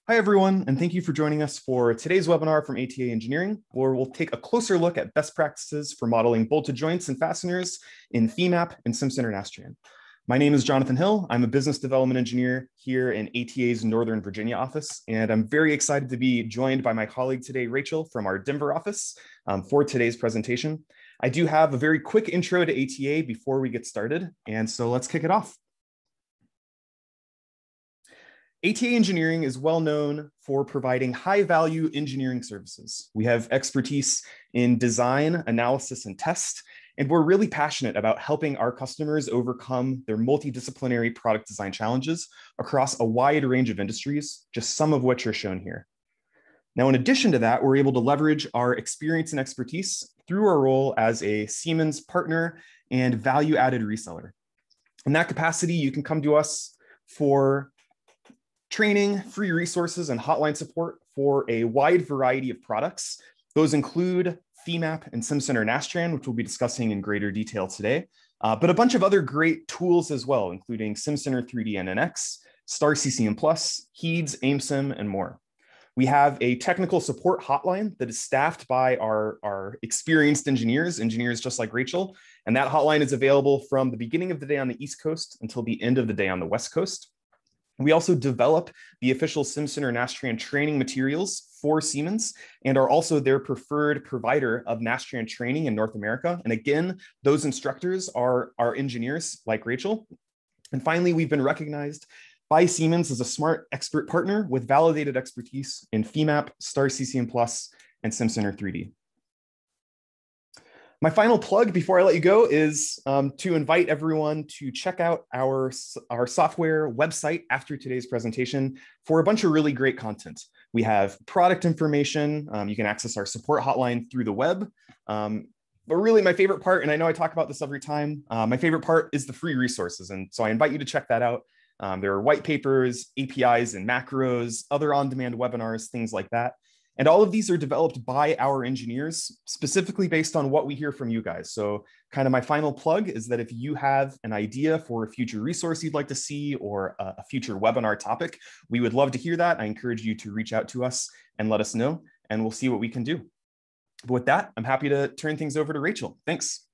Hi, everyone, and thank you for joining us for today's webinar from ATA Engineering, where we'll take a closer look at best practices for modeling bolted joints and fasteners in Femap and Simcenter Nastran. My name is Jonathan Hill. I'm a business development engineer here in ATA's Northern Virginia office, and I'm very excited to be joined by my colleague today, Rachel, from our Denver office for today's presentation. I do have a very quick intro to ATA before we get started, and so let's kick it off. ATA Engineering is well known for providing high-value engineering services. We have expertise in design, analysis, and test, and we're really passionate about helping our customers overcome their multidisciplinary product design challenges across a wide range of industries, just some of which are shown here. Now, in addition to that, we're able to leverage our experience and expertise through our role as a Siemens partner and value-added reseller. In that capacity, you can come to us for training, free resources, and hotline support for a wide variety of products. Those include Femap and Simcenter Nastran, which we'll be discussing in greater detail today, but a bunch of other great tools as well, including Simcenter 3D NNX, Star CCM+, HEEDS, AIMSIM, and more. We have a technical support hotline that is staffed by our experienced engineers just like Rachel, and that hotline is available from the beginning of the day on the East Coast until the end of the day on the West Coast. We also develop the official Simcenter Nastran training materials for Siemens and are also their preferred provider of Nastran training in North America. And again, those instructors are our engineers like Rachel. And finally, we've been recognized by Siemens as a smart expert partner with validated expertise in Femap, Star CCM+, and Simcenter 3D. My final plug before I let you go is to invite everyone to check out our software website after today's presentation for a bunch of really great content. We have product information. You can access our support hotline through the web. But really my favorite part, and I know I talk about this every time, my favorite part is the free resources. And so I invite you to check that out. There are white papers, APIs and macros, other on-demand webinars, things like that. And all of these are developed by our engineers, specifically based on what we hear from you guys. So kind of my final plug is that if you have an idea for a future resource you'd like to see or a future webinar topic, we would love to hear that. I encourage you to reach out to us and let us know, and we'll see what we can do. But with that, I'm happy to turn things over to Rachel. Thanks.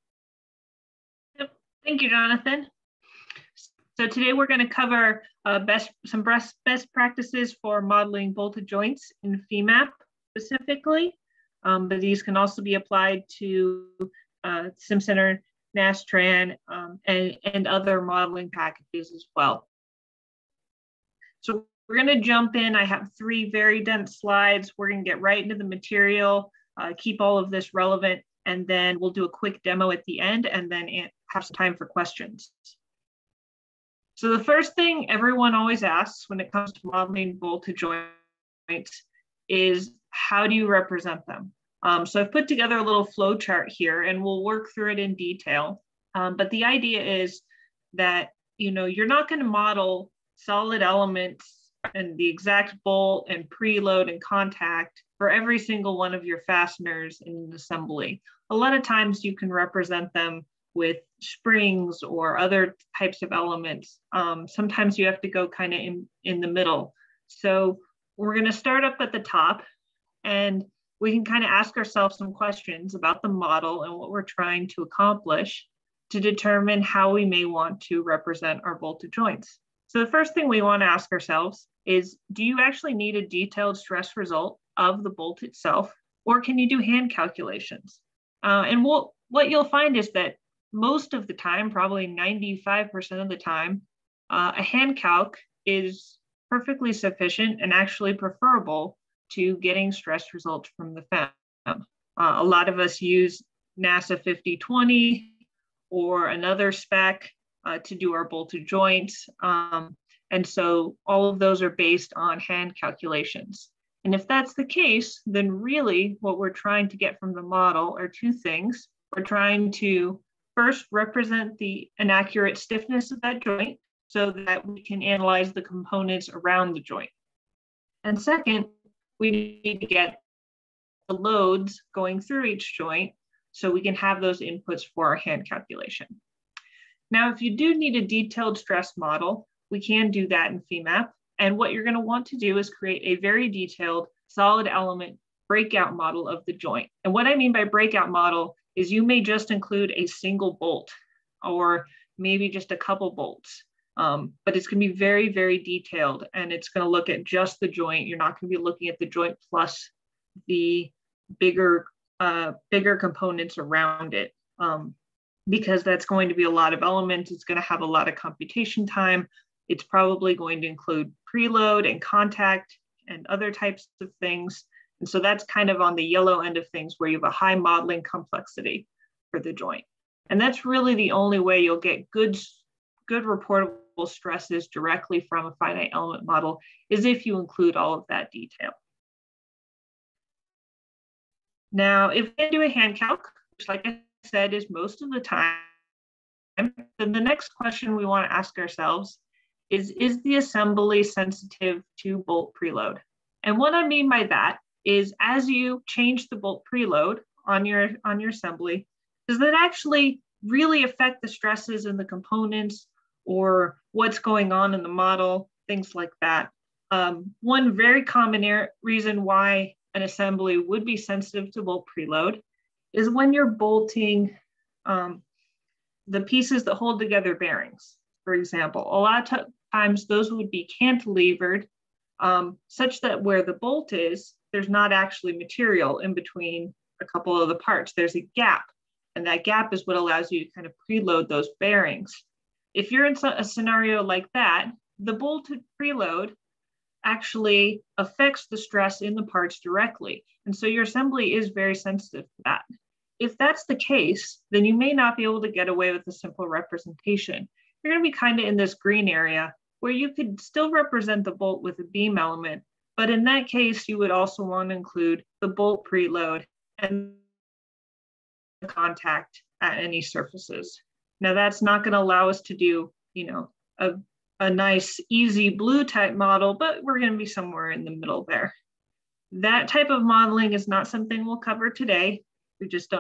Yep. Thank you, Jonathan. So today we're going to cover some best practices for modeling bolted joints in Femap specifically, but these can also be applied to Simcenter, Nastran, and other modeling packages as well. So we're going to jump in. I have 3 very dense slides. We're going to get right into the material, keep all of this relevant, and then we'll do a quick demo at the end and then have some time for questions. So the first thing everyone always asks when it comes to modeling bolted joints is, how do you represent them? So I've put together a little flow chart here and we'll work through it in detail. But the idea is that, you're not going to model solid elements and the exact bolt and preload and contact for every single one of your fasteners in an assembly. A lot of times you can represent them with springs or other types of elements. Sometimes you have to go kind of in the middle. So we're going to start up at the top and we can kind of ask ourselves some questions about the model and what we're trying to accomplish to determine how we may want to represent our bolted joints. So the first thing we want to ask ourselves is, do you actually need a detailed stress result of the bolt itself, or can you do hand calculations? And what you'll find is that most of the time, probably 95% of the time, a hand calc is perfectly sufficient and actually preferable to getting stress results from the FEM. A lot of us use NASA 5020 or another spec to do our bolted joints. And so all of those are based on hand calculations. And if that's the case, then really what we're trying to get from the model are 2 things. We're trying to first represent an accurate stiffness of that joint so that we can analyze the components around the joint. And second, we need to get the loads going through each joint so we can have those inputs for our hand calculation. Now, if you do need a detailed stress model, we can do that in Femap. And what you're going to want to do is create a very detailed solid element breakout model of the joint. And what I mean by breakout model is you may just include a single bolt or maybe just a couple bolts. But it's going to be very, very detailed, and it's going to look at just the joint. You're not going to be looking at the joint plus the bigger components around it, because that's going to be a lot of elements. It's going to have a lot of computation time. It's probably going to include preload and contact and other types of things. And so that's kind of on the yellow end of things where you have a high modeling complexity for the joint. And that's really the only way you'll get good reportable stresses directly from a finite element model, is if you include all of that detail. Now, if we do a hand calc, which like I said is most of the time, then the next question we want to ask ourselves is the assembly sensitive to bolt preload? And what I mean by that is, as you change the bolt preload on your assembly, does that actually really affect the stresses in the components or what's going on in the model, things like that? One very common reason why an assembly would be sensitive to bolt preload is when you're bolting the pieces that hold together bearings, for example. A lot of times those would be cantilevered such that where the bolt is, there's not actually material in between a couple of the parts. There's a gap, and that gap is what allows you to kind of preload those bearings. If you're in a scenario like that, the bolted preload actually affects the stress in the parts directly. And so your assembly is very sensitive to that. If that's the case, then you may not be able to get away with a simple representation. You're going to be kind of in this green area where you could still represent the bolt with a beam element, but in that case, you would also want to include the bolt preload and the contact at any surfaces. Now, that's not going to allow us to do, a nice, easy blue type model, but we're going to be somewhere in the middle there. That type of modeling is not something we'll cover today. We just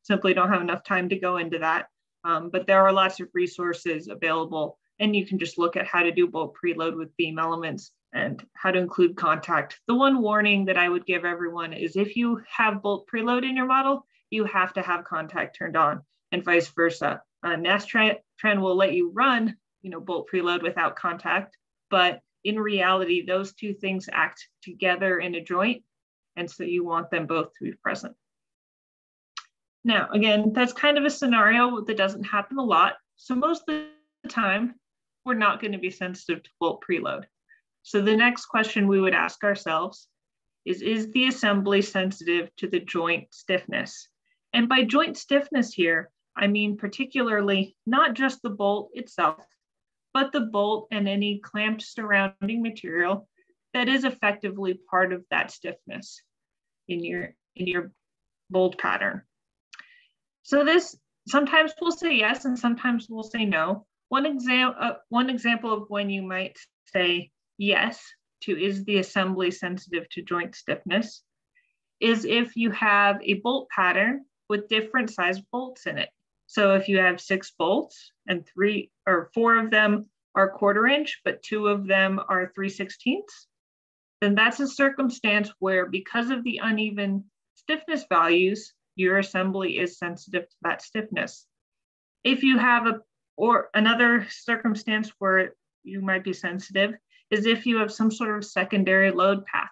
simply don't have enough time to go into that. But there are lots of resources available, and you can just look at how to do bolt preload with beam elements and how to include contact. The one warning that I would give everyone is if you have bolt preload in your model, you have to have contact turned on, and vice versa. Nastran will let you run bolt preload without contact, but in reality, those two things act together in a joint, and so you want them both to be present. Now, again, that's kind of a scenario that doesn't happen a lot. So most of the time, we're not going to be sensitive to bolt preload. So the next question we would ask ourselves is the assembly sensitive to the joint stiffness? And by joint stiffness here, I mean particularly not just the bolt itself, but the bolt and any clamped surrounding material that is effectively part of that stiffness in your bolt pattern. So this, sometimes we'll say yes, and sometimes we'll say no. One example of when you might say yes to is the assembly sensitive to joint stiffness is if you have a bolt pattern with different size bolts in it. So if you have 6 bolts and 3 or 4 of them are 1/4 inch, but 2 of them are 3/16, then that's a circumstance where, because of the uneven stiffness values, your assembly is sensitive to that stiffness. If you have another circumstance where you might be sensitive is if you have some sort of secondary load path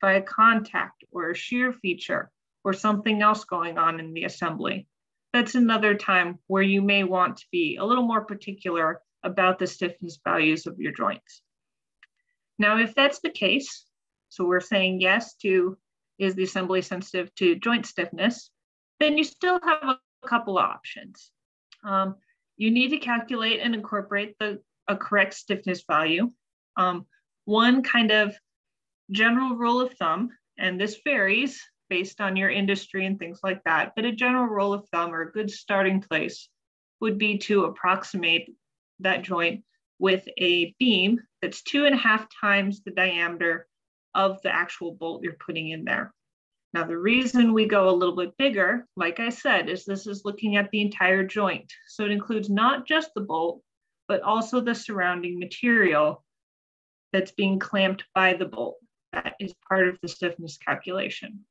by a contact or a shear feature or something else going on in the assembly. That's another time where you may want to be a little more particular about the stiffness values of your joints. Now, if that's the case, so we're saying yes to is the assembly sensitive to joint stiffness, then you still have a couple of options. You need to calculate and incorporate a correct stiffness value. One kind of general rule of thumb, and this varies based on your industry and things like that, but a general rule of thumb or a good starting place would be to approximate that joint with a beam that's 2.5 times the diameter of the actual bolt you're putting in there. Now, the reason we go a little bit bigger, like I said, is this is looking at the entire joint. So it includes not just the bolt, but also the surrounding material that's being clamped by the bolt. That is part of the stiffness calculation.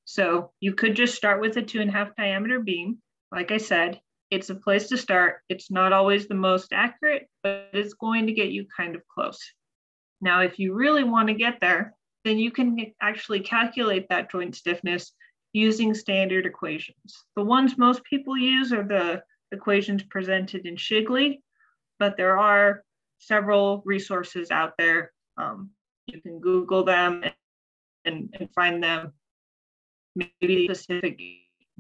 So you could just start with a 2.5 diameter beam. Like I said, it's a place to start. It's not always the most accurate, but it's going to get you kind of close. Now, if you really want to get there, then you can actually calculate that joint stiffness using standard equations. The ones most people use are the equations presented in Shigley, but there are several resources out there. You can Google them and find them, maybe specific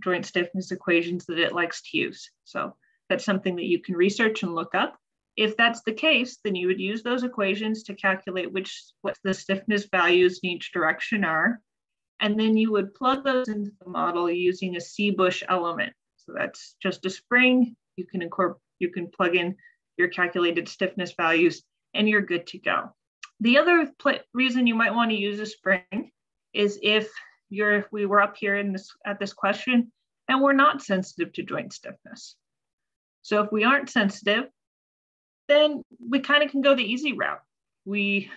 joint stiffness equations that it likes to use. So that's something that you can research and look up. If that's the case, then you would use those equations to calculate what the stiffness values in each direction are. And then you would plug those into the model using a C-bush element. So that's just a spring. You can plug in your calculated stiffness values and you're good to go. The other reason you might want to use a spring is if we were up here at this question and we're not sensitive to joint stiffness. So if we aren't sensitive, then we kind of can go the easy route. We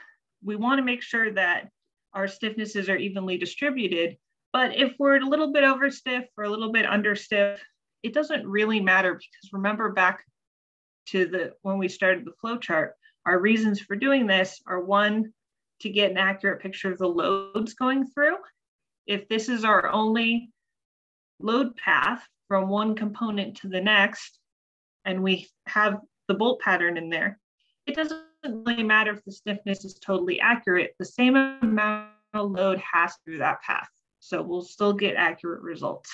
want to make sure that our stiffnesses are evenly distributed, but if we're a little bit over stiff or a little bit under stiff, it doesn't really matter, because remember back to when we started the flow chart, our reasons for doing this are, one, to get an accurate picture of the loads going through. If this is our only load path from one component to the next, and we have the bolt pattern in there, it doesn't really matter if the stiffness is totally accurate. The same amount of load has through that path. So we'll still get accurate results.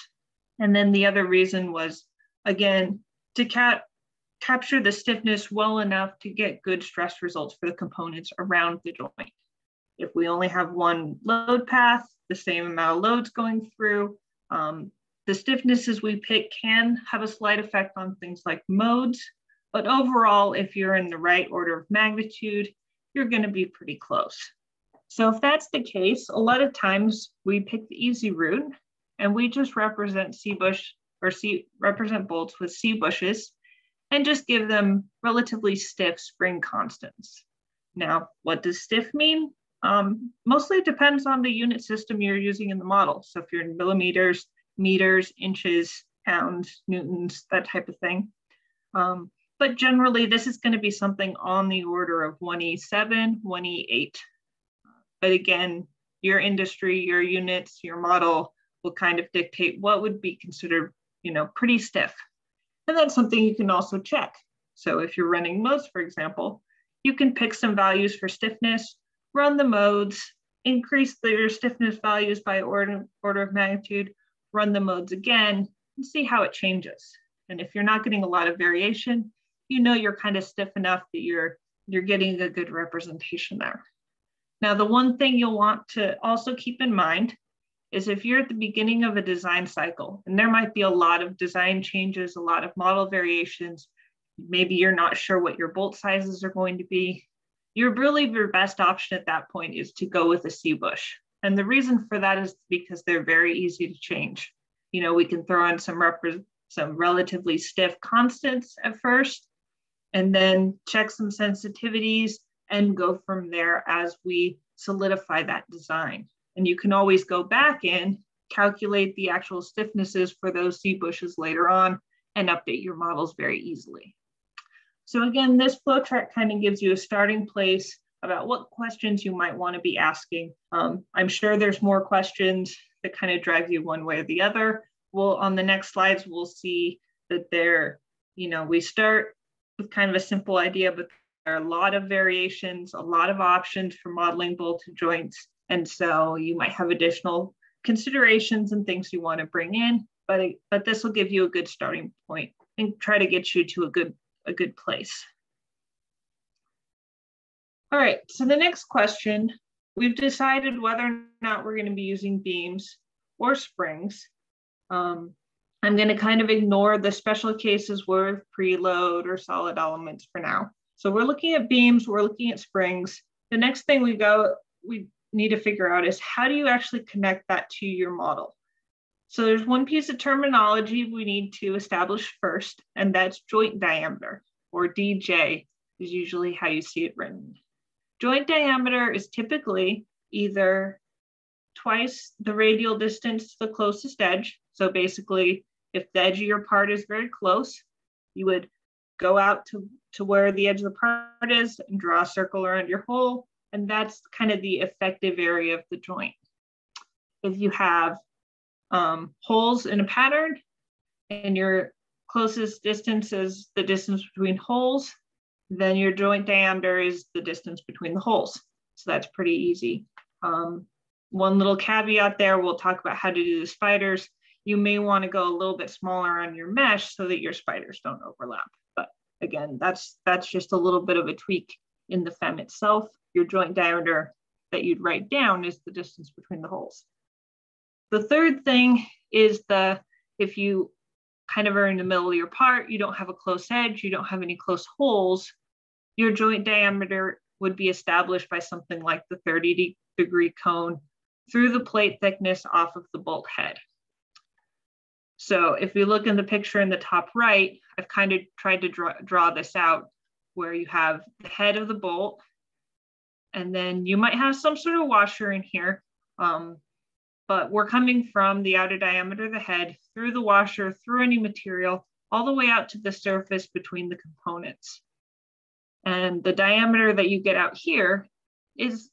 And then the other reason was, again, to capture the stiffness well enough to get good stress results for the components around the joint. If we only have one load path, the same amount of loads going through, the stiffnesses we pick can have a slight effect on things like modes, but overall, if you're in the right order of magnitude, you're going to be pretty close. So if that's the case, a lot of times we pick the easy route and we just represent represent bolts with C bushes and just give them relatively stiff spring constants. Now, what does stiff mean? Mostly it depends on the unit system you're using in the model. So if you're in millimeters, meters, inches, pounds, newtons, that type of thing. But generally, this is going to be something on the order of 1E7, 1E8. But again, your industry, your units, your model will kind of dictate what would be considered, pretty stiff. And that's something you can also check. So if you're running modes, for example, you can pick some values for stiffness, run the modes, increase your stiffness values by order of magnitude, run the modes again, and see how it changes. And if you're not getting a lot of variation, you're kind of stiff enough that you're getting a good representation there. Now, the one thing you'll want to also keep in mind is if you're at the beginning of a design cycle, and there might be a lot of design changes, a lot of model variations, maybe you're not sure what your bolt sizes are going to be, your best option at that point is to go with a C-bush. And the reason for that is because they're very easy to change. We can throw in some relatively stiff constants at first, and then check some sensitivities and go from there as we solidify that design. And you can always go back in, calculate the actual stiffnesses for those C bushes later on, and update your models very easily. So again, this flowchart kind of gives you a starting place about what questions you might want to be asking. I'm sure there's more questions that kind of drive you one way or the other. On the next slides, we'll see that we start with kind of a simple idea, but there are a lot of variations, a lot of options for modeling bolted joints. And so you might have additional considerations and things you want to bring in, but this will give you a good starting point and try to get you to a good place. All right, so the next question, we've decided whether or not we're going to be using beams or springs. I'm going to kind of ignore the special cases with preload or solid elements for now. So we're looking at beams, we're looking at springs. The next thing we need to figure out is how do you actually connect that to your model? So there's one piece of terminology we need to establish first, and that's joint diameter, or DJ is usually how you see it written. Joint diameter is typically either twice the radial distance to the closest edge. So basically, if the edge of your part is very close, you would go out to where the edge of the part is and draw a circle around your hole. And that's kind of the effective area of the joint. If you have holes in a pattern and your closest distance is the distance between holes, then your joint diameter is the distance between the holes. So that's pretty easy. One little caveat there, we'll talk about how to do the spiders. You may want to go a little bit smaller on your mesh so that your spiders don't overlap. But again, that's just a little bit of a tweak in the FEM itself. Your joint diameter that you'd write down is the distance between the holes. The third thing is if you kind of are in the middle of your part, you don't have a close edge, you don't have any close holes, your joint diameter would be established by something like the 30-degree cone through the plate thickness off of the bolt head. So if you look in the picture in the top right, I've kind of tried to draw this out where you have the head of the bolt, and then you might have some sort of washer in here, but we're coming from the outer diameter of the head through the washer, through any material, all the way out to the surface between the components. And the diameter that you get out here is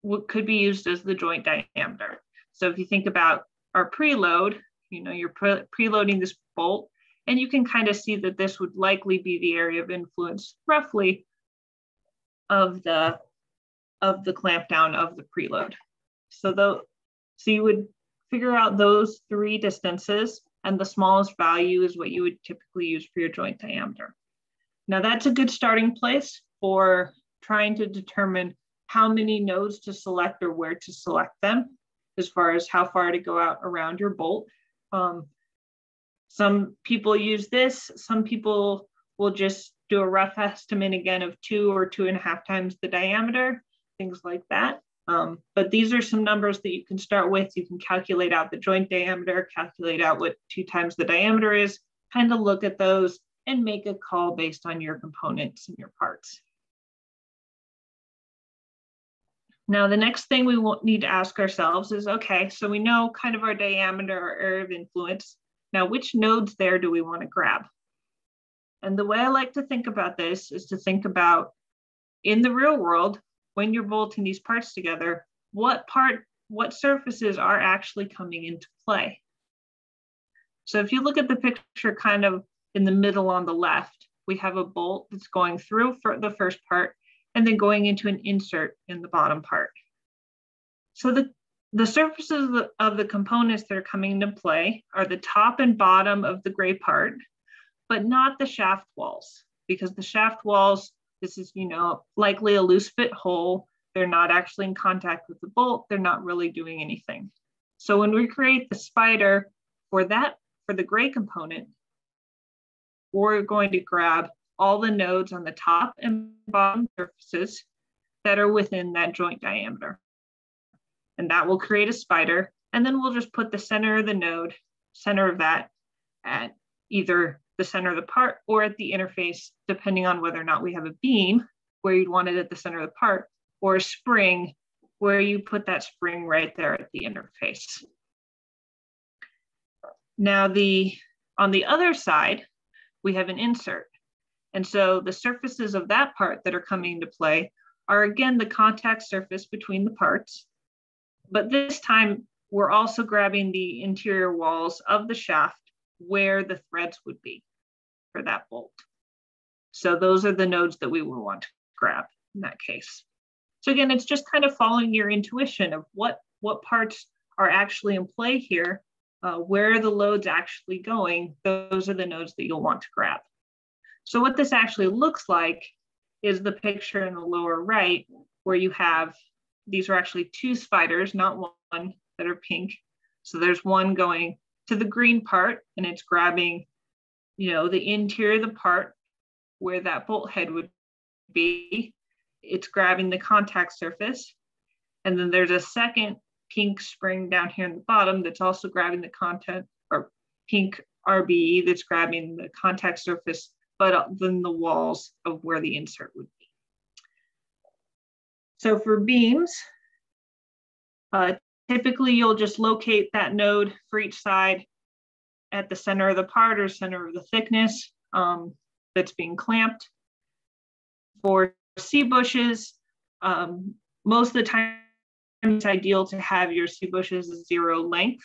what could be used as the joint diameter. So if you think about our preload, you're preloading this bolt, and you can kind of see that this would likely be the area of influence roughly of the clamp down of the preload. So you would figure out those three distances, and the smallest value is what you would typically use for your joint diameter. Now that's a good starting place for trying to determine how many nodes to select or where to select them, as far as how far to go out around your bolt. Some people use this, some people will just do a rough estimate again of 2 or 2.5 times the diameter, things like that. But these are some numbers that you can start with. You can calculate out the joint diameter, calculate out what 2 times the diameter is, kind of look at those and make a call based on your components and your parts. Now, the next thing we will need to ask ourselves is, okay, so we know kind of our diameter or area of influence. Now, which nodes there do we want to grab? And the way I like to think about this is to think about, in the real world, when you're bolting these parts together, what surfaces are actually coming into play? So if you look at the picture kind of in the middle on the left, we have a bolt that's going through for the first part and then going into an insert in the bottom part. So the surfaces of the components that are coming into play are the top and bottom of the gray part, but not the shaft walls, because the shaft walls, this is, likely a loose fit hole. They're not actually in contact with the bolt. They're not really doing anything. So when we create the spider for the gray component, we're going to grab all the nodes on the top and bottom surfaces that are within that joint diameter. And that will create a spider. And then we'll just put the center of the node, center of that, at either the center of the part or at the interface, depending on whether or not we have a beam where you'd want it at the center of the part, or a spring where you put that spring right there at the interface. Now, on the other side, we have an insert. And so the surfaces of that part that are coming into play are, again, the contact surface between the parts. But this time, we're also grabbing the interior walls of the shaft where the threads would be for that bolt. So those are the nodes that we will want to grab in that case. So again, it's just kind of following your intuition of what parts are actually in play here, where the load's actually going. Those are the nodes that you'll want to grab. So what this actually looks like is the picture in the lower right, where you have, these are actually 2 spiders, not one, that are pink. So there's one going to the green part, and it's grabbing, the interior of the part where that bolt head would be. It's grabbing the contact surface. And then there's a second pink spring down here in the bottom that's also grabbing the content, or pink RBE that's grabbing the contact surface, but then the walls of where the insert would be. So for beams, typically you'll just locate that node for each side at the center of the part or center of the thickness that's being clamped. For C bushes, most of the time it's ideal to have your C bushes 0 length.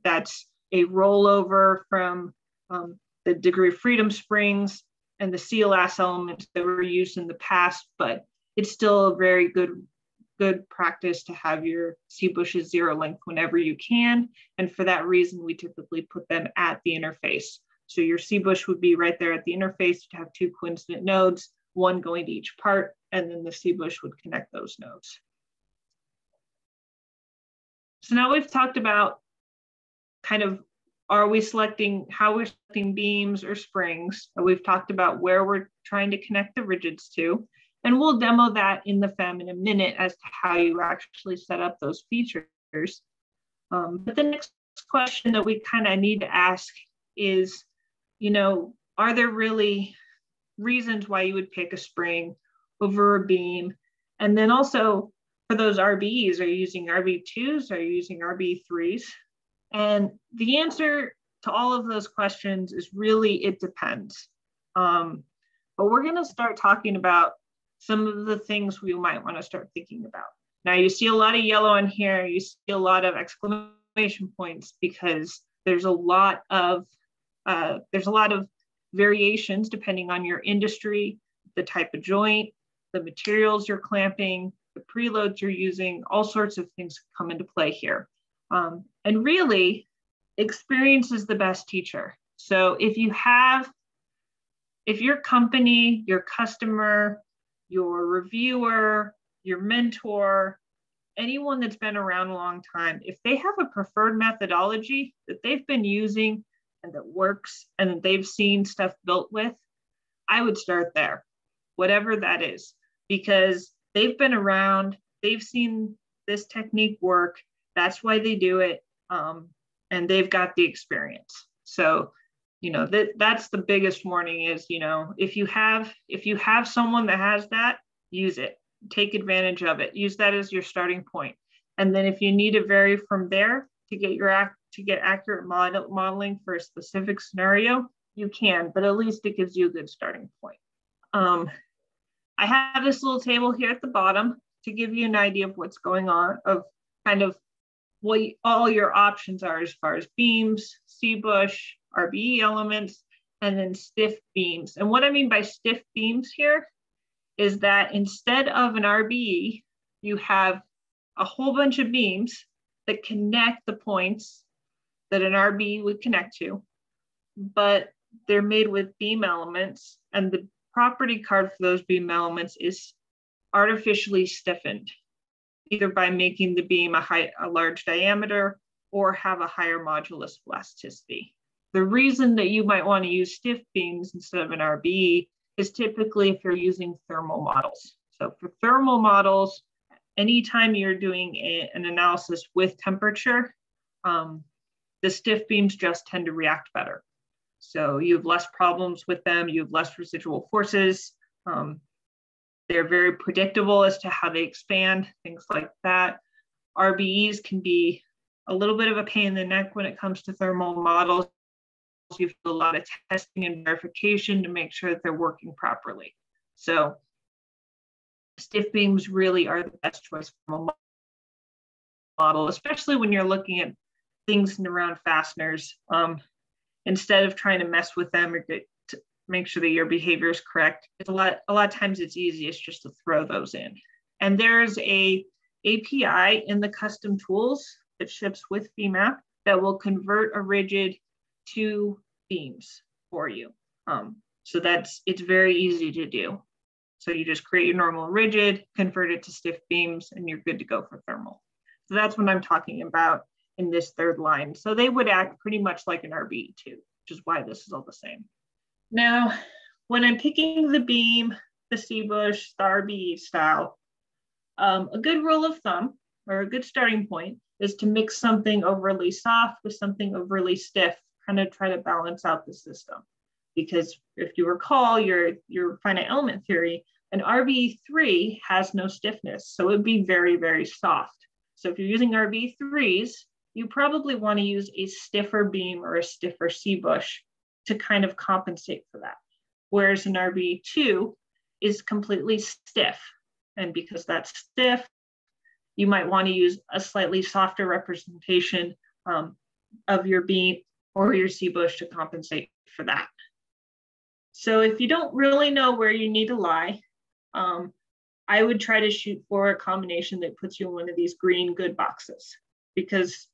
That's a rollover from the degree of freedom springs and the CLS elements that were used in the past, but it's still a very good practice to have your C bushes 0 length whenever you can. And for that reason, we typically put them at the interface. So your C bush would be right there at the interface to have 2 coincident nodes, one going to each part, and then the C bush would connect those nodes. So now we've talked about kind of how we're selecting beams or springs. We've talked about where we're trying to connect the rigids to, and we'll demo that in the FEM in a minute as to how you actually set up those features. But the next question that we kind of need to ask is, are there really reasons why you would pick a spring over a beam? And then also for those RBEs, are you using RB2s? Are you using RB3s? And the answer to all of those questions is really, it depends. But we're going to start talking about some of the things we might want to start thinking about. Now you see a lot of yellow on here, you see a lot of exclamation points because there's a lot of variations depending on your industry, the type of joint, the materials you're clamping, the preloads you're using, all sorts of things come into play here. And really, experience is the best teacher. So if your company, your customer, your reviewer, your mentor, anyone that's been around a long time, if they have a preferred methodology that they've been using and that works and that they've seen stuff built with, I would start there, whatever that is, because they've been around, they've seen this technique work, that's why they do it, and they've got the experience. So, that's the biggest warning is, if you have someone that has that, use it, take advantage of it, use that as your starting point. And then if you need to vary from there to get accurate modeling for a specific scenario, you can, but at least it gives you a good starting point. I have this little table here at the bottom to give you an idea of what's going on, of kind of what all your options are as far as beams, C-bush, RBE elements, and then stiff beams. And what I mean by stiff beams here is that instead of an RBE, you have a whole bunch of beams that connect the points that an RBE would connect to, but they're made with beam elements, and the property card for those beam elements is artificially stiffened, either by making the beam a large diameter or have a higher modulus of elasticity. The reason that you might want to use stiff beams instead of an RBE is typically if you're using thermal models. So for thermal models, anytime you're doing an analysis with temperature, the stiff beams just tend to react better. So you have less problems with them, you have less residual forces. They're very predictable as to how they expand, things like that. RBEs can be a little bit of a pain in the neck when it comes to thermal models. You have to do a lot of testing and verification to make sure that they're working properly. So stiff beams really are the best choice for a model, especially when you're looking at things around fasteners. Instead of trying to mess with them or to make sure that your behavior is correct, it's a lot of times it's easiest just to throw those in. And there's a API in the custom tools that ships with Femap that will convert a rigid to beams for you. So it's very easy to do. So you just create your normal rigid, convert it to stiff beams, and you're good to go for thermal. So that's what I'm talking about in this third line. So they would act pretty much like an RBE too, which is why this is all the same. Now, when I'm picking the beam, the C-bush, the RBE style, a good rule of thumb or a good starting point is to mix something overly soft with something overly stiff, kind of try to balance out the system. Because if you recall your finite element theory, An RB3 has no stiffness, so it would be very, very soft. So if you're using RB3s, you probably want to use a stiffer beam or a stiffer C-bush to kind of compensate for that. Whereas an RB2 is completely stiff. And because that's stiff, you might want to use a slightly softer representation of your beam or your C-bush to compensate for that. So if you don't really know where you need to lie, I would try to shoot for a combination that puts you in one of these green good boxes, because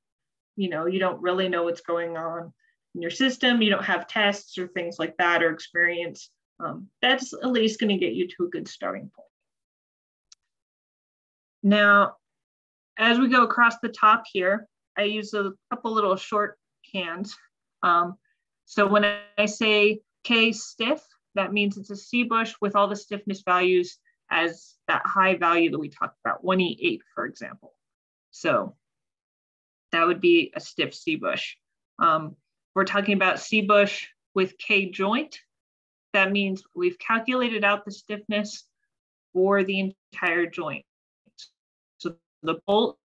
you don't really know what's going on in your system. You don't have tests or things like that or experience. That's at least going to get you to a good starting point. Now, as we go across the top here, I use a couple little shorthands. So when I say K stiff, that means it's a C-bush with all the stiffness values as that high value that we talked about, 1E8, for example. So that would be a stiff C-bush. We're talking about C-bush with K joint. That means we've calculated out the stiffness for the entire joint. So the bolt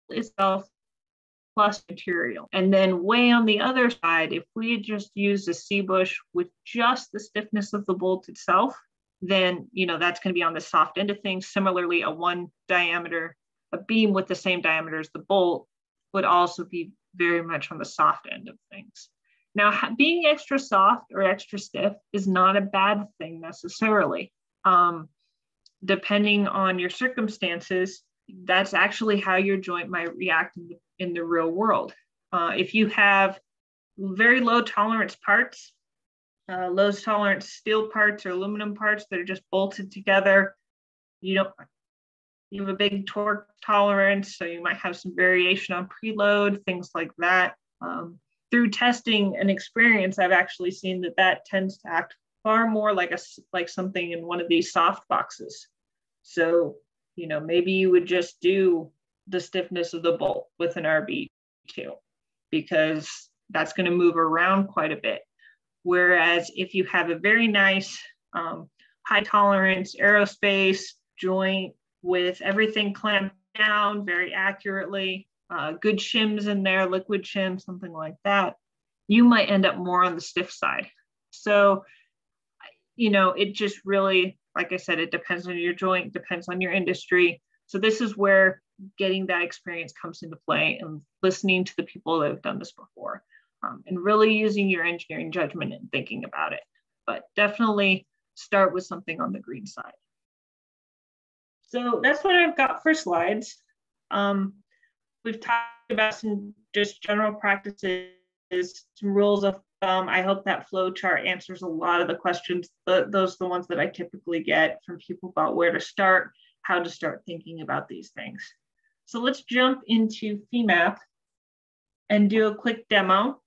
itself plus material. And then way on the other side, if we had just used a C-bush with just the stiffness of the bolt itself, then that's going to be on the soft end of things. Similarly, a beam with the same diameter as the bolt would also be very much on the soft end of things. Now, being extra soft or extra stiff is not a bad thing necessarily. Depending on your circumstances, that's actually how your joint might react in the real world. If you have very low tolerance parts, low tolerance steel parts or aluminum parts that are just bolted together, you have a big torque tolerance, so you might have some variation on preload, things like that. Through testing and experience, I've actually seen that tends to act far more like something in one of these soft boxes. So, maybe you would just do the stiffness of the bolt with an RB2, because that's going to move around quite a bit. Whereas if you have a very nice high tolerance aerospace joint with everything clamped down very accurately, good shims in there, liquid shims, something like that, you might end up more on the stiff side. So, it just really, like I said, it depends on your joint, depends on your industry. So this is where getting that experience comes into play, and listening to the people that have done this before, and really using your engineering judgment and thinking about it. But definitely start with something on the green side. So that's what I've got for slides. We've talked about some just general practices, some rules of thumb. I hope that flow chart answers a lot of the questions. Those are the ones that I typically get from people about where to start, how to start thinking about these things. So let's jump into Femap and do a quick demo.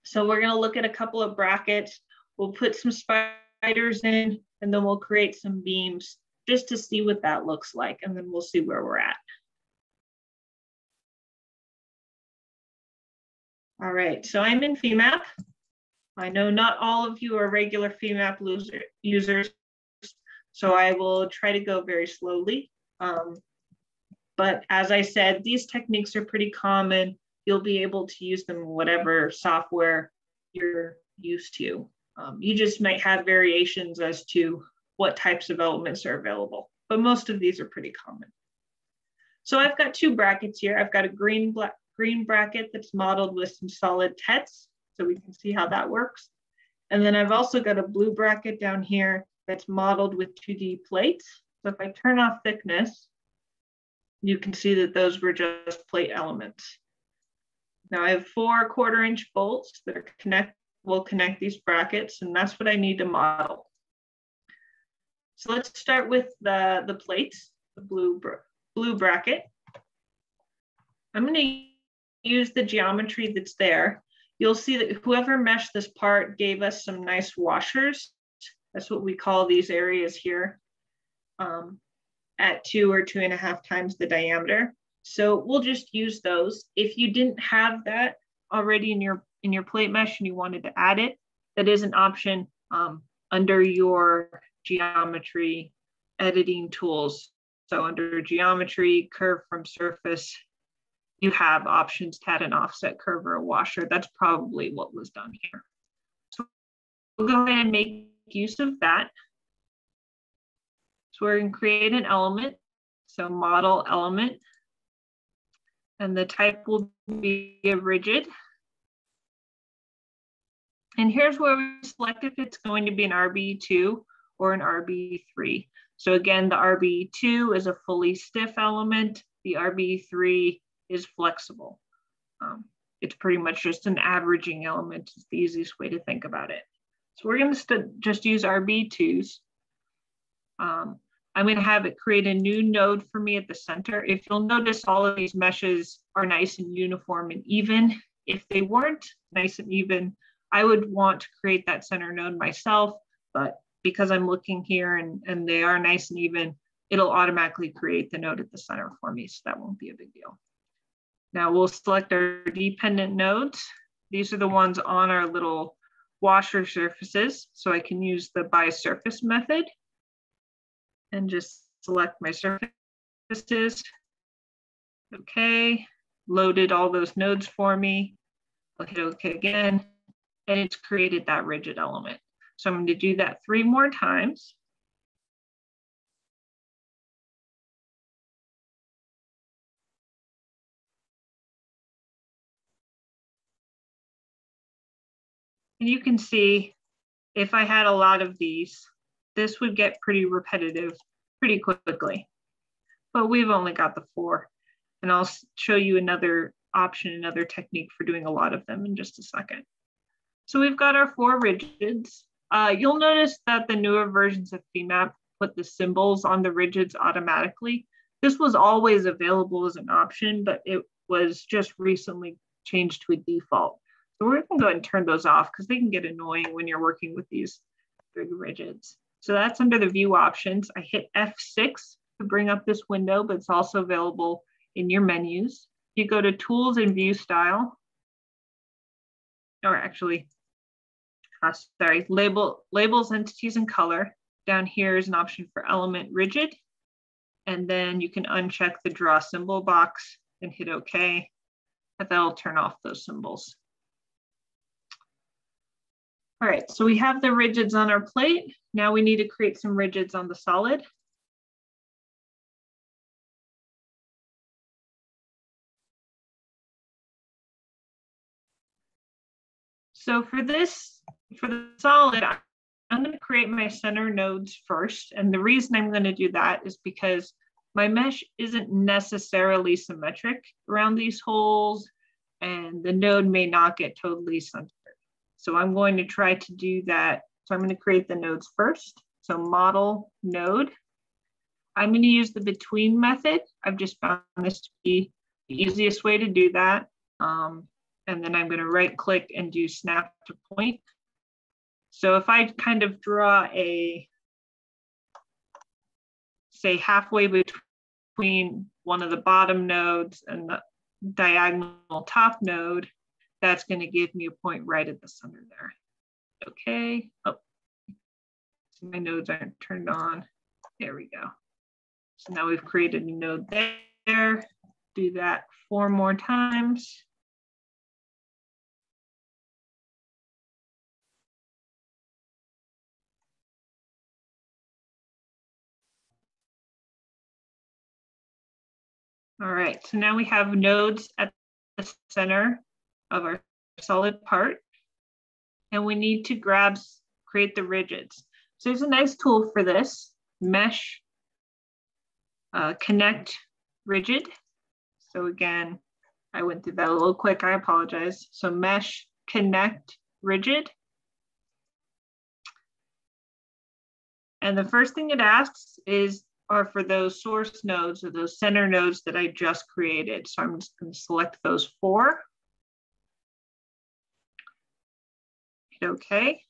So we're going to look at a couple of brackets. We'll put some spiders in, and then we'll create some beams just to see what that looks like, and then we'll see where we're at. All right, so I'm in Femap. I know not all of you are regular Femap users, so I will try to go very slowly. But as I said, these techniques are pretty common. You'll be able to use them in whatever software you're used to. You just might have variations as to what types of elements are available, but most of these are pretty common. So I've got two brackets here. I've got a green bracket that's modeled with some solid tets, so we can see how that works. And then I've also got a blue bracket down here that's modeled with 2D plates. So if I turn off thickness, you can see that those were just plate elements. Now I have 4 1/4-inch bolts that will connect these brackets, and that's what I need to model. So let's start with the plates, the blue bracket. I'm going to use the geometry that's there. You'll see that whoever meshed this part gave us some nice washers. That's what we call these areas here, at 2 or 2.5 times the diameter. So we'll just use those. If you didn't have that already in your plate mesh and you wanted to add it, that is an option under your geometry editing tools. So under geometry, curve from surface, you have options to add an offset curve or a washer. That's probably what was done here. So we'll go ahead and make use of that. So we're going to create an element. So model element. And the type will be a rigid. And here's where we select if it's going to be an RB2 or an RB3. So again, the RB2 is a fully stiff element. The RB3 is flexible. It's pretty much just an averaging element. It's the easiest way to think about it. So we're going to just use RB2s. I'm going to have it create a new node for me at the center. If you'll notice, all of these meshes are nice and uniform and even. If they weren't nice and even, I would want to create that center node myself, but because I'm looking here and they are nice and even, it'll automatically create the node at the center for me, so that won't be a big deal. Now we'll select our dependent nodes. These are the ones on our little washer surfaces, so I can use the by surface method and just select my surfaces. Okay, loaded all those nodes for me. I'll hit OK again, and it's created that rigid element. So I'm going to do that 3 more times. And you can see if I had a lot of these, this would get pretty repetitive pretty quickly. But we've only got the 4. And I'll show you another option, another technique for doing a lot of them in just a second. So we've got our 4 rigids. You'll notice that the newer versions of Femap put the symbols on the rigids automatically. This was always available as an option, but it was just recently changed to a default. So we're going to go ahead and turn those off because they can get annoying when you're working with these big rigids. So that's under the view options. I hit F6 to bring up this window, but it's also available in your menus. You go to Tools and View Style, or actually, Labels, Entities, and Color. Down here is an option for Element Rigid. And then you can uncheck the Draw Symbol box and hit OK. And that'll turn off those symbols. All right, so we have the rigids on our plate. Now we need to create some rigids on the solid. So for the solid, I'm going to create my center nodes first. And the reason I'm going to do that is because my mesh isn't necessarily symmetric around these holes, and the node may not get totally centered. So I'm going to try to do that. So I'm going to create the nodes first. So model node. I'm going to use the between method. I've just found this to be the easiest way to do that. And then I'm going to right click and do snap to point. So if I kind of draw a, say, halfway between one of the bottom nodes and the diagonal top node, that's going to give me a point right at the center there. Okay. Oh, so my nodes aren't turned on. There we go. So now we've created a node there. Do that 4 more times. All right, so now we have nodes at the center of our solid part, and we need to create the rigids. So there's a nice tool for this, Mesh Connect Rigid. So again, I went through that a little quick, I apologize. So Mesh Connect Rigid. And the first thing it asks are for those source nodes or those center nodes that I just created. So I'm just going to select those 4. Hit OK.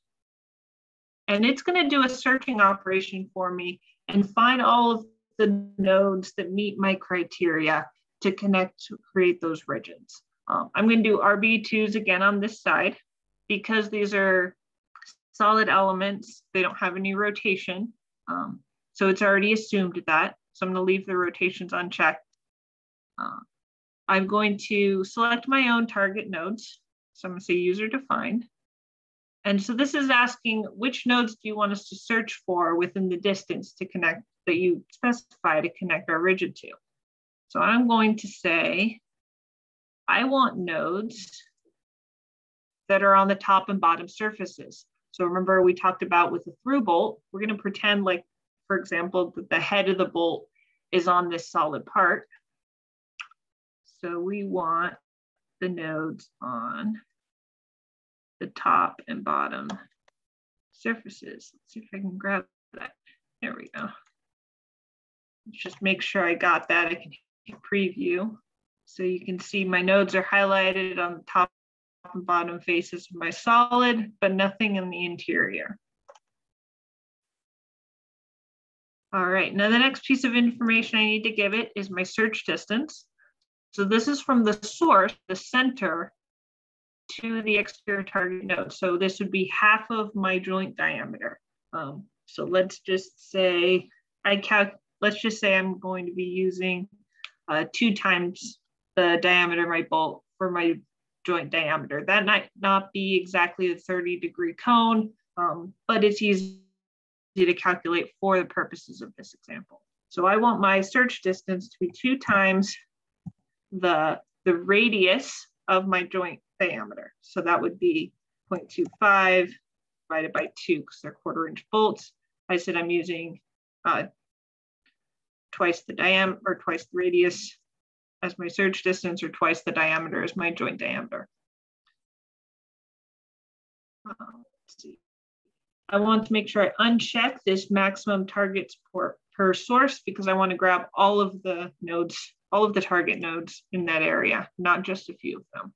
And it's going to do a searching operation for me and find all of the nodes that meet my criteria to connect to create those rigids. I'm going to do RB2s again on this side because these are solid elements. They don't have any rotation. So it's already assumed that. So I'm going to leave the rotations unchecked. I'm going to select my own target nodes. So I'm going to say user defined. And so this is asking which nodes do you want us to search for within the distance to connect that you specify to connect our rigid to. So I'm going to say, I want nodes that are on the top and bottom surfaces. So remember we talked about with the through bolt, we're going to pretend like, for example, that the head of the bolt is on this solid part. So we want the nodes on the top and bottom surfaces. Let's see if I can grab that. There we go. Let's just make sure I got that. I can hit preview. So you can see my nodes are highlighted on the top and bottom faces of my solid, but nothing in the interior. All right, now the next piece of information I need to give it is my search distance. So this is from the source, the center, to the exterior target node. So this would be half of my joint diameter. So let's just say let's just say I'm going to be using 2 times the diameter of my bolt for my joint diameter. That might not be exactly a 30-degree cone, but it's easy to calculate for the purposes of this example. So I want my search distance to be 2 times the radius of my joint diameter. So that would be 0.25 divided by 2 because they're 1/4-inch bolts. I said I'm using twice the diameter or twice the radius as my search distance or twice the diameter as my joint diameter. Let's see. I want to make sure I uncheck this maximum target support per source because I want to grab all of the nodes, all of the target nodes in that area, not just a few of them.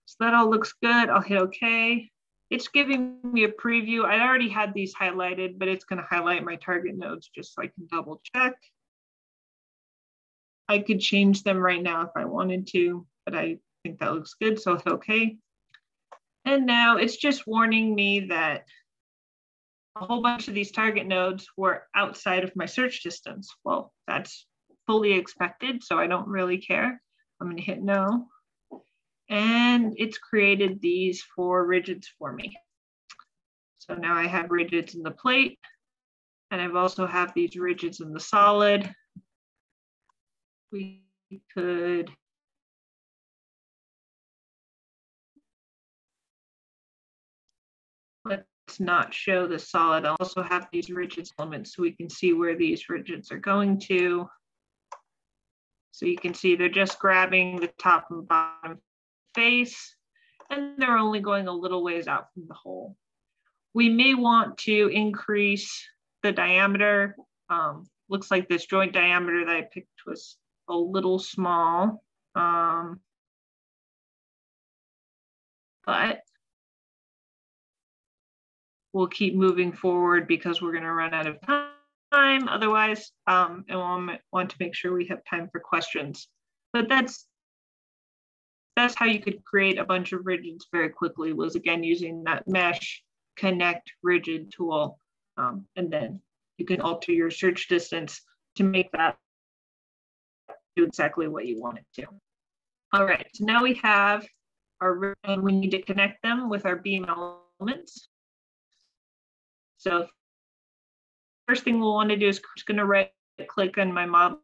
So that all looks good. I'll hit OK. It's giving me a preview. I already had these highlighted, but it's going to highlight my target nodes just so I can double check. I could change them right now if I wanted to, but I think that looks good, so I'll hit OK. And now it's just warning me that a whole bunch of these target nodes were outside of my search distance. Well, that's fully expected, so I don't really care. I'm going to hit no. And it's created these 4 rigids for me. So now I have rigids in the plate, and I've also have these rigids in the solid. We could let's not show the solid. I also have these rigids elements so we can see where these rigids are going to. So you can see they're just grabbing the top and bottom face, and they're only going a little ways out from the hole. We may want to increase the diameter. Looks like this joint diameter that I picked was a little small, but we'll keep moving forward because we're going to run out of time otherwise, and we'll want to make sure we have time for questions. But that's how you could create a bunch of rigids very quickly, was again using that mesh connect rigid tool, and then you can alter your search distance to make that do exactly what you want it to. All right, so now we have our, and we need to connect them with our beam elements. So first thing we'll want to do is just going to right click on my model.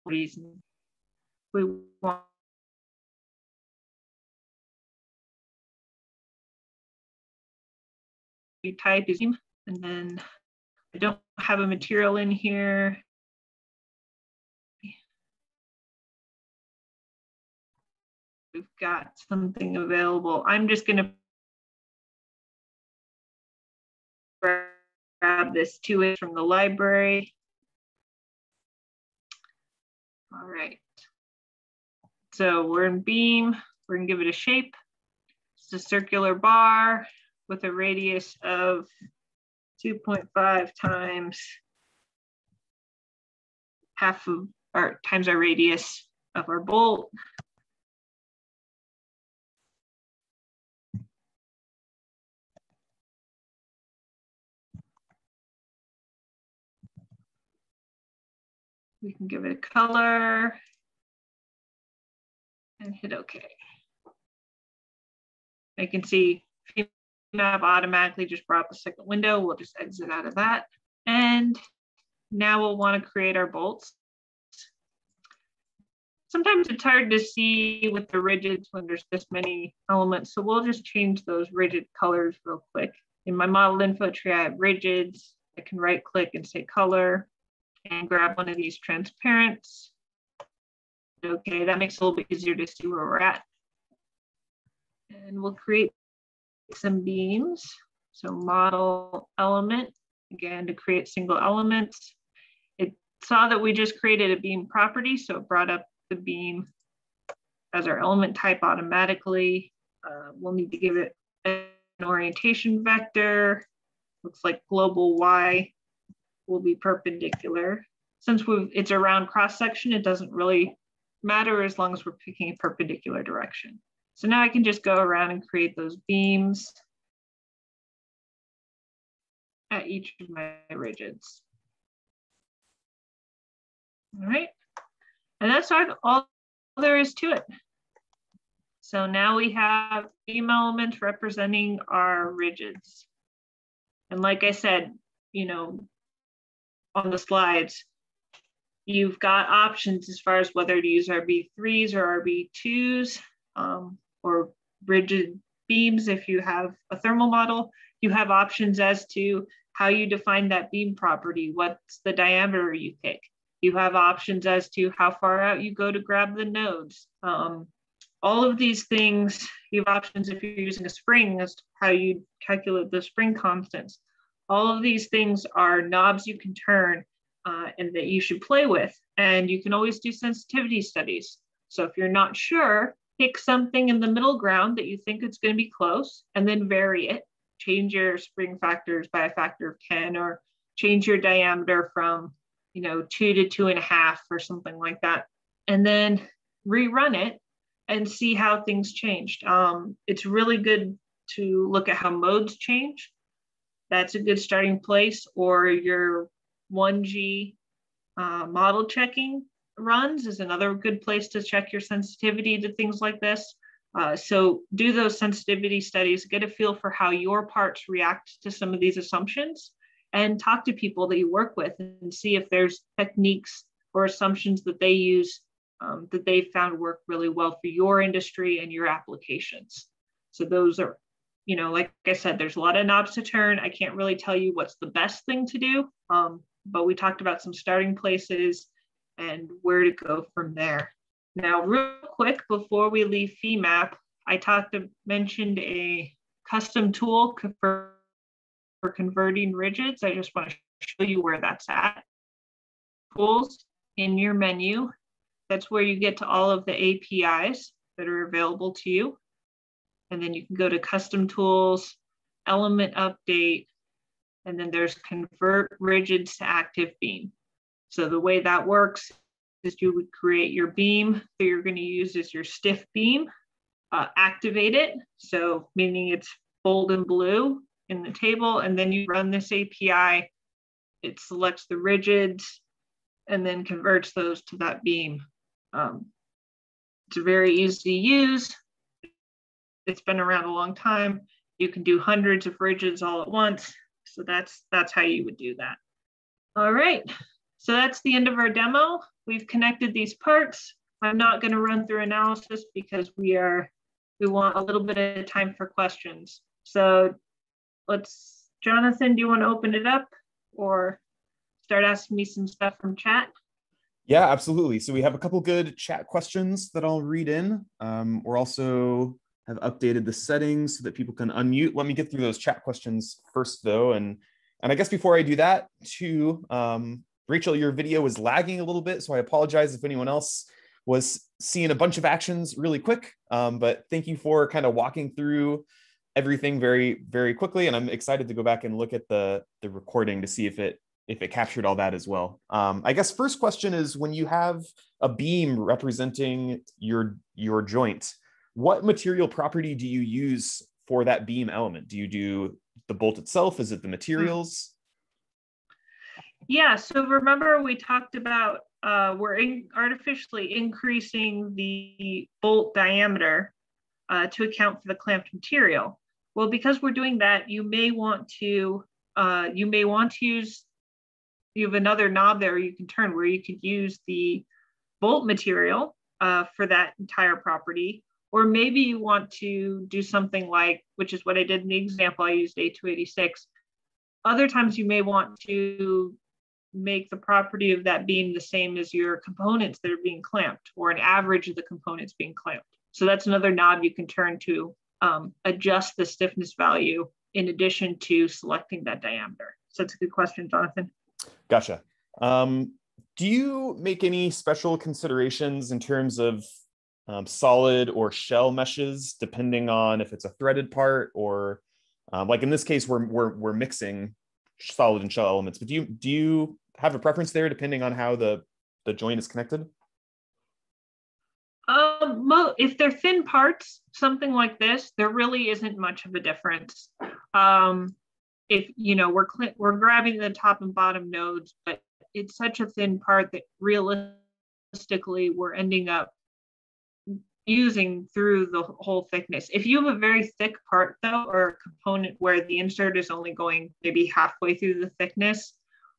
Reason we want type is, and then I don't have a material in here. We've got something available. I'm just going to grab this 2-inch from the library. All right. So we're in beam. We're going to give it a shape. It's a circular bar with a radius of 2.5 times half of, or times our radius of our bolt. We can give it a color and hit OK. I can see Femap automatically just brought up the second window. We'll just exit out of that. And now we'll want to create our bolts. Sometimes it's hard to see with the rigids when there's this many elements. So we'll just change those rigid colors real quick. In my model info tree, I have rigids. I can right click and say color and grab one of these transparents. Okay, that makes it a little bit easier to see where we're at. And we'll create some beams. So model element, again, to create single elements. It saw that we just created a beam property, so it brought up the beam as our element type automatically. We'll need to give it an orientation vector. Looks like global Y will be perpendicular. Since it's a round cross section, it doesn't really matter as long as we're picking a perpendicular direction. So now I can just go around and create those beams at each of my rigids. All right. And that's all there is to it. So now we have beam elements representing our rigids. And like I said, on the slides, you've got options as far as whether to use RB3s or RB2s or rigid beams. If you have a thermal model, you have options as to how you define that beam property, what's the diameter you pick. You have options as to how far out you go to grab the nodes. All of these things, you have options if you're using a spring as to how you calculate the spring constants. All of these things are knobs you can turn and that you should play with. And you can always do sensitivity studies. So if you're not sure, pick something in the middle ground that you think it's going to be close and then vary it. Change your spring factors by a factor of 10 or change your diameter from 2 to 2.5 or something like that. And then rerun it and see how things changed. It's really good to look at how modes change. That's a good starting place, or your 1G model checking runs is another good place to check your sensitivity to things like this. So do those sensitivity studies, get a feel for how your parts react to some of these assumptions, and talk to people that you work with and see if there's techniques or assumptions that they use that they found work really well for your industry and your applications. So those are, like I said, there's a lot of knobs to turn. I can't really tell you what's the best thing to do, but we talked about some starting places and where to go from there. Now, real quick, before we leave Femap, I mentioned a custom tool for converting rigids. I just want to show you where that's at. Tools in your menu. That's where you get to all of the APIs that are available to you. And then you can go to custom tools, element update, and then there's convert rigids to active beam. So the way that works is you would create your beam that you're going to use as your stiff beam, activate it. So meaning it's bold and blue in the table, and then you run this API. It selects the rigids and then converts those to that beam. It's very easy to use. It's been around a long time. You can do hundreds of rigids all at once. So that's how you would do that. All right, so that's the end of our demo. We've connected these parts. I'm not going to run through analysis because we want a little bit of time for questions. So Jonathan, do you want to open it up or start asking me some stuff from chat? Yeah, absolutely. So we have a couple good chat questions that I'll read in. We're also have updated the settings so that people can unmute. Let me get through those chat questions first, though. And I guess before I do that, too, Rachel, your video was lagging a little bit, so I apologize if anyone else was seeing a bunch of actions really quick. But thank you for kind of walking through everything very, very quickly. And I'm excited to go back and look at the recording to see if it captured all that as well. I guess first question is, when you have a beam representing your joint, what material property do you use for that beam element? Do you do the bolt itself? Is it the materials? Yeah, so remember we talked about we're artificially increasing the bolt diameter to account for the clamped material. Well, because we're doing that, you may want to use, you have another knob there you can turn where you could use the bolt material for that entire property. Or maybe you want to do something like, which is what I did in the example, I used A286. Other times you may want to make the property of that beam the same as your components that are being clamped, or an average of the components being clamped. So that's another knob you can turn to adjust the stiffness value in addition to selecting that diameter. So that's a good question, Jonathan. Gotcha. Do you make any special considerations in terms of solid or shell meshes, depending on if it's a threaded part or like in this case, we're mixing solid and shell elements, but do you have a preference there depending on how the joint is connected? If they're thin parts, something like this, there really isn't much of a difference. If we're grabbing the top and bottom nodes, but it's such a thin part that realistically we're ending up using through the whole thickness. If you have a very thick part though, or a component where the insert is only going maybe halfway through the thickness,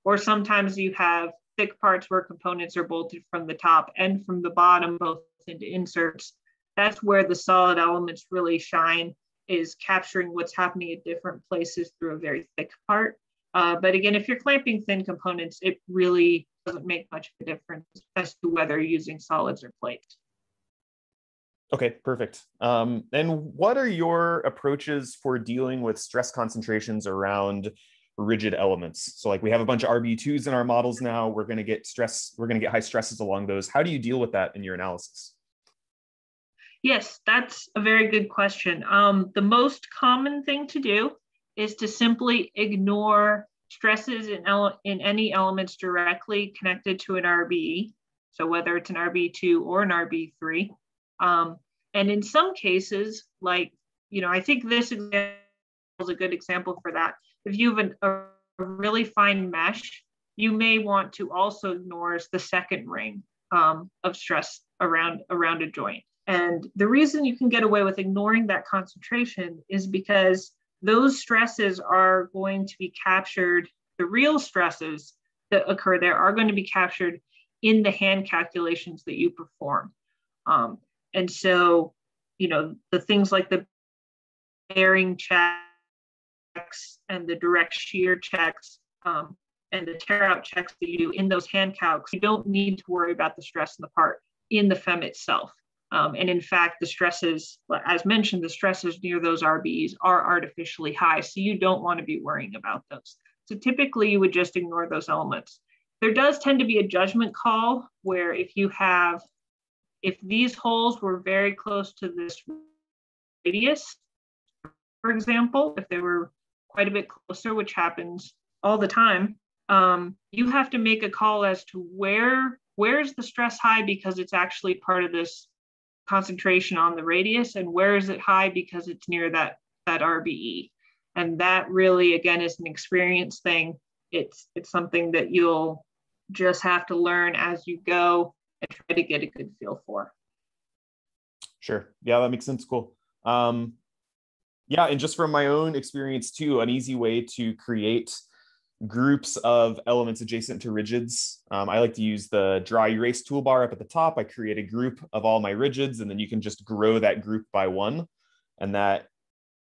or sometimes you have thick parts where components are bolted from the top and from the bottom, both into inserts, that's where the solid elements really shine, is capturing what's happening at different places through a very thick part. But again, if you're clamping thin components, it really doesn't make much of a difference as to whether you're using solids or plates. Okay, perfect. And what are your approaches for dealing with stress concentrations around rigid elements? So like we have a bunch of RB2s in our models now, we're going to get high stresses along those. How do you deal with that in your analysis? Yes, that's a very good question. The most common thing to do is to simply ignore stresses in any elements directly connected to an RBE. So whether it's an RB2 or an RB3. And in some cases, like, I think this example is a good example for that. If you have a really fine mesh, you may want to also ignore the second ring of stress around a joint. And the reason you can get away with ignoring that concentration is because those stresses are going to be captured, the real stresses that occur there are going to be captured in the hand calculations that you perform. And so, the things like the bearing checks and the direct shear checks and the tear out checks that you do in those hand calcs, you don't need to worry about the stress in the part in the FEM itself. And in fact, the stresses, as mentioned, the stresses near those RBEs are artificially high. So you don't want to be worrying about those. So typically you would just ignore those elements. There does tend to be a judgment call where if these holes were very close to this radius, for example, if they were quite a bit closer, which happens all the time, you have to make a call as to where's the stress high because it's actually part of this concentration on the radius, and where is it high because it's near that RBE. And that really, again, is an experience thing. It's something that you'll just have to learn as you go and try to get a good feel for. Sure. Yeah, that makes sense. Cool. Yeah, and just from my own experience too, an easy way to create groups of elements adjacent to rigids. I like to use the dry erase toolbar up at the top. I create a group of all my rigids, and then you can just grow that group by one. And that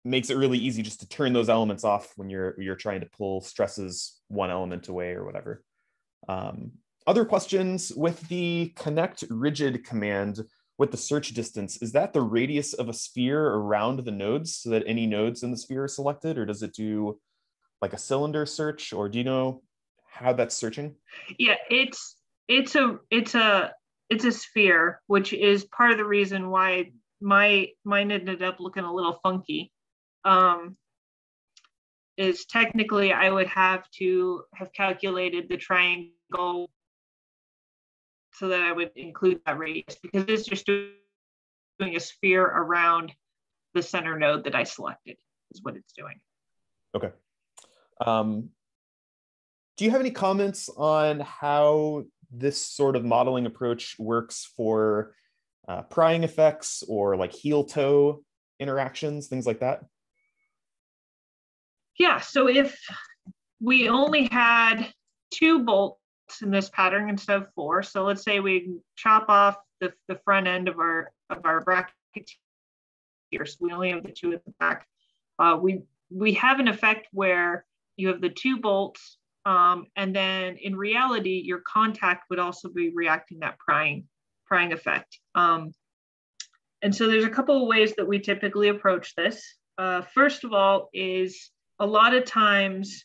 makes it really easy just to turn those elements off when you're trying to pull stresses one element away or whatever. Other questions with the connect rigid command with the search distance, is that the radius of a sphere around the nodes so that any nodes in the sphere are selected, or does it do like a cylinder search, or do you know how that's searching? Yeah, it's a sphere, which is part of the reason why mine ended up looking a little funky. Is technically I would have to have calculated the triangle so that I would include that radius, because it's just doing a sphere around the center node that I selected is what it's doing. Okay. Do you have any comments on how this sort of modeling approach works for prying effects or like heel-toe interactions, things like that? Yeah, so if we only had 2 bolts in this pattern instead of 4, so let's say we chop off the front end of our bracket here, so we only have the 2 at the back. We have an effect where you have the 2 bolts, and then in reality, your contact would also be reacting that prying effect. And so there's a couple of ways that we typically approach this. First of all is a lot of times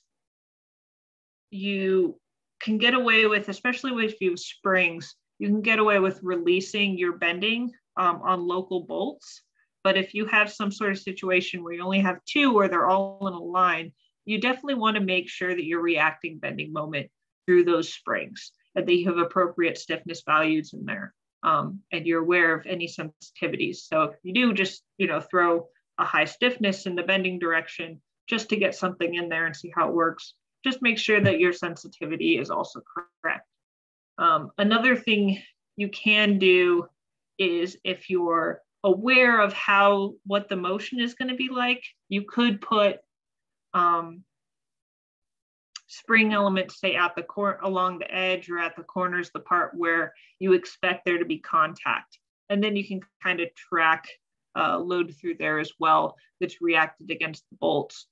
you can get away with, especially with you springs, you can get away with releasing your bending on local bolts. But if you have some sort of situation where you only have 2 where they're all in a line, you definitely want to make sure that you're reacting bending moment through those springs, and that you have appropriate stiffness values in there, and you're aware of any sensitivities. So if you do just, throw a high stiffness in the bending direction just to get something in there and see how it works, just make sure that your sensitivity is also correct. Another thing you can do is, if you're aware of what the motion is going to be like, you could put spring elements, say at the along the edge or at the corners, the part where you expect there to be contact. And then you can kind of track load through there as well that's reacted against the bolts.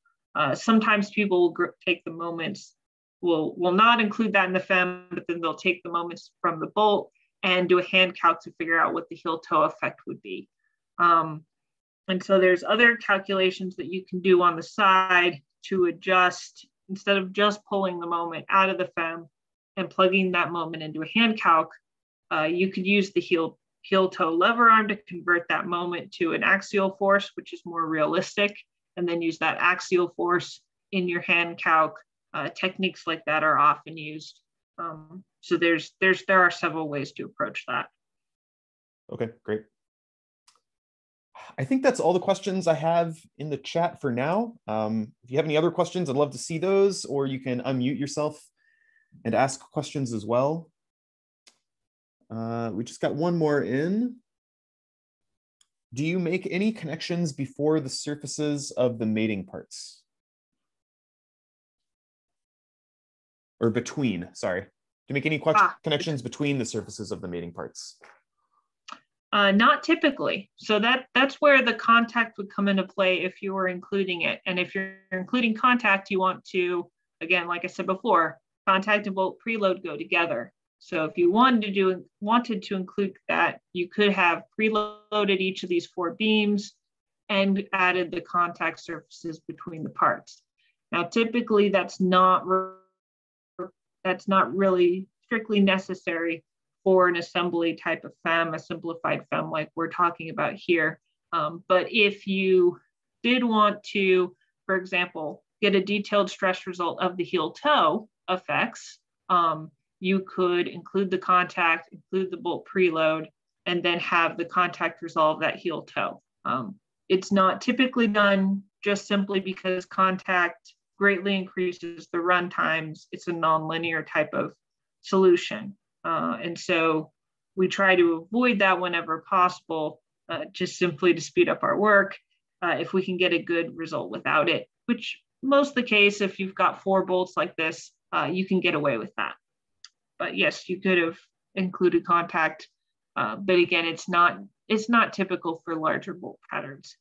Sometimes people will take the moments, will not include that in the FEM, but then they'll take the moments from the bolt and do a hand calc to figure out what the heel toe effect would be. And so there's other calculations that you can do on the side to adjust, instead of just pulling the moment out of the FEM and plugging that moment into a hand calc, you could use the heel toe lever arm to convert that moment to an axial force, which is more realistic, and then use that axial force in your hand calc. Techniques like that are often used. So there are several ways to approach that. Okay, great. I think that's all the questions I have in the chat for now. If you have any other questions, I'd love to see those, or you can unmute yourself and ask questions as well. We just got one more in. Do you make any connections before the surfaces of the mating parts? Or between, sorry. Do you make any connections between the surfaces of the mating parts? Not typically. So that's where the contact would come into play if you were including it. And if you're including contact, you want to, again, like I said before, contact and bolt preload go together. So if you wanted to include that, you could have preloaded each of these 4 beams and added the contact surfaces between the parts. Now, typically that's not really strictly necessary for an assembly type of FEM, a simplified FEM like we're talking about here. But if you did want to, for example, get a detailed stress result of the heel toe effects, you could include the contact, include the bolt preload, and then have the contact resolve that heel toe. It's not typically done just simply because contact greatly increases the run times. It's a nonlinear type of solution. And so we try to avoid that whenever possible, just simply to speed up our work if we can get a good result without it, which most of the case, if you've got 4 bolts like this, you can get away with that. But yes, you could have included contact, but again, it's not typical for larger bolt patterns.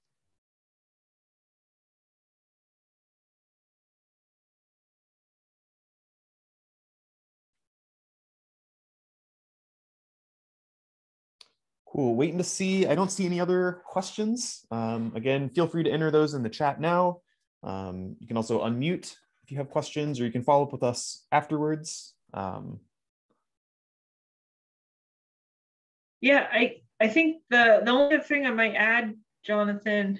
Cool, waiting to see. I don't see any other questions. Again, feel free to enter those in the chat now. You can also unmute if you have questions, or you can follow up with us afterwards. Yeah, I think the only thing I might add, Jonathan,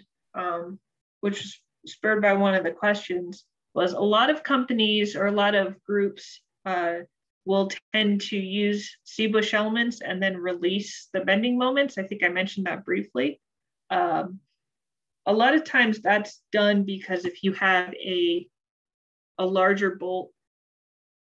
which was spurred by one of the questions, was a lot of companies or a lot of groups will tend to use C-bush elements and then release the bending moments. I think I mentioned that briefly. A lot of times that's done because if you have a larger bolt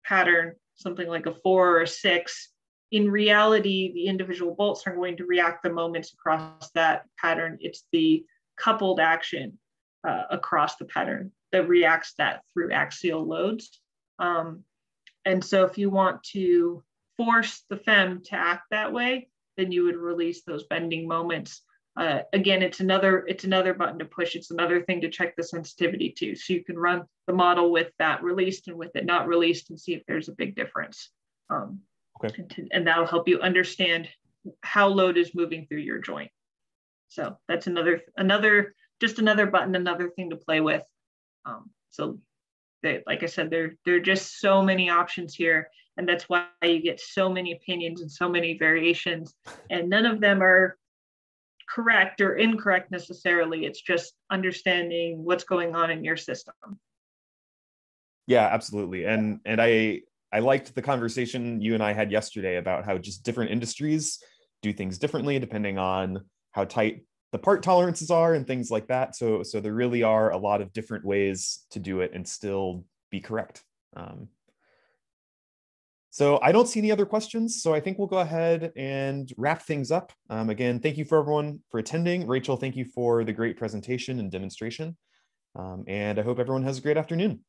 pattern, something like a 4 or a 6, in reality, the individual bolts are going to react the moments across that pattern. It's the coupled action across the pattern that reacts that through axial loads. And so if you want to force the FEM to act that way, then you would release those bending moments. Again, it's another button to push. It's another thing to check the sensitivity to. So you can run the model with that released and with it not released and see if there's a big difference. Okay. And that'll help you understand how load is moving through your joint. So that's another button, another thing to play with. Like I said, there are just so many options here, and that's why you get so many opinions and so many variations, and none of them are correct or incorrect necessarily. It's just understanding what's going on in your system. Yeah, absolutely. And I liked the conversation you and I had yesterday about how just different industries do things differently depending on how tight the part tolerances are and things like that. So there really are a lot of different ways to do it and still be correct. So I don't see any other questions. So I think we'll go ahead and wrap things up. Again, thank you for everyone for attending. Rachel, thank you for the great presentation and demonstration. And I hope everyone has a great afternoon.